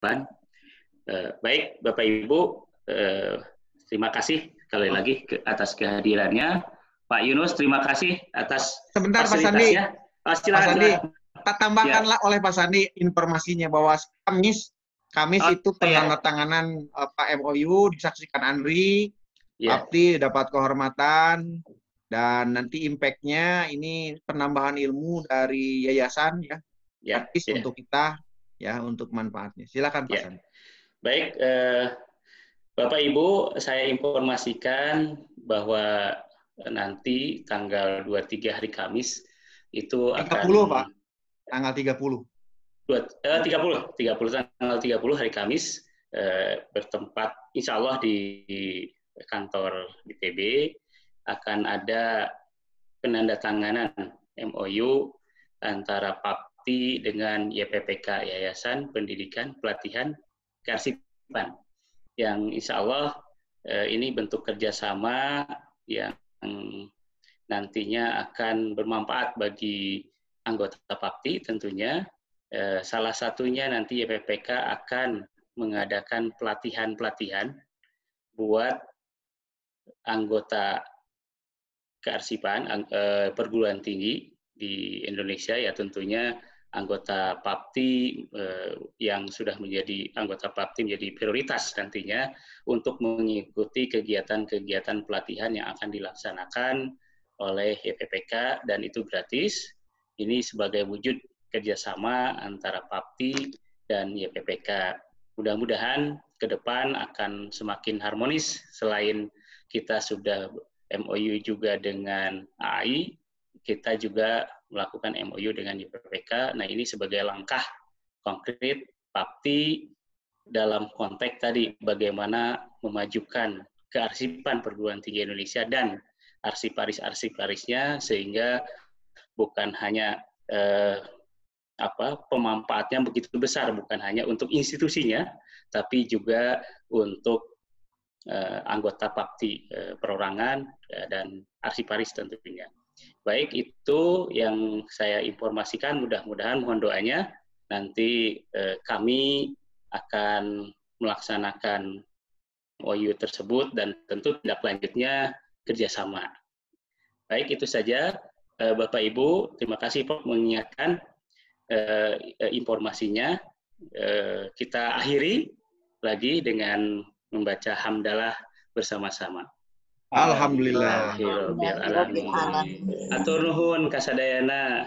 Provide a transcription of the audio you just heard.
depan. Baik, Bapak Ibu, terima kasih sekali lagi atas kehadirannya. Pak Yunus, terima kasih atas Sebentar Pak Sandi, fasilitasnya. Pak Sandi, tak tambahkanlah oleh Pak Sandi informasinya bahwa Kamis itu penandatanganan Pak MOU, disaksikan Andri, Papti dapat kehormatan, dan nanti impact-nya ini penambahan ilmu dari yayasan ya, gratis untuk kita ya, untuk manfaatnya. Silakan Pak Sandi. Baik, Bapak Ibu, saya informasikan bahwa nanti tanggal 23 hari Kamis itu 30, akan Pak. Tanggal 30. 30 tanggal 30 hari Kamis bertempat insya Allah di kantor ITB akan ada penandatanganan MOU antara Papti dengan YPPK, Yayasan Pendidikan Pelatihan Kearsipan, yang insya Allah ini bentuk kerjasama yang nantinya akan bermanfaat bagi anggota Papti tentunya. Salah satunya nanti YPPK akan mengadakan pelatihan-pelatihan buat anggota kearsipan perguruan tinggi di Indonesia, ya tentunya anggota Papti yang sudah menjadi anggota Papti menjadi prioritas nantinya untuk mengikuti kegiatan-kegiatan pelatihan yang akan dilaksanakan oleh YPPK, dan itu gratis. Ini sebagai wujud kerjasama antara Papti dan YPPK. Mudah-mudahan ke depan akan semakin harmonis. Selain kita sudah MOU juga dengan AI, kita juga melakukan MOU dengan YPPK. Nah, ini sebagai langkah konkret Papti dalam konteks tadi bagaimana memajukan kearsipan perguruan tinggi Indonesia dan arsiparis-arsiparisnya, sehingga bukan hanya pemanfaatnya begitu besar, bukan hanya untuk institusinya, tapi juga untuk anggota Papti perorangan dan arsiparis tentunya. Baik, itu yang saya informasikan. Mudah-mudahan, mohon doanya, nanti kami akan melaksanakan MOU tersebut dan tentu tindak lanjutnya kerjasama. Baik, itu saja Bapak Ibu. Terima kasih Pak mengingatkan informasinya. Kita akhiri lagi dengan membaca hamdalah bersama-sama. Alhamdulillah. Atur nuhun kasadayana.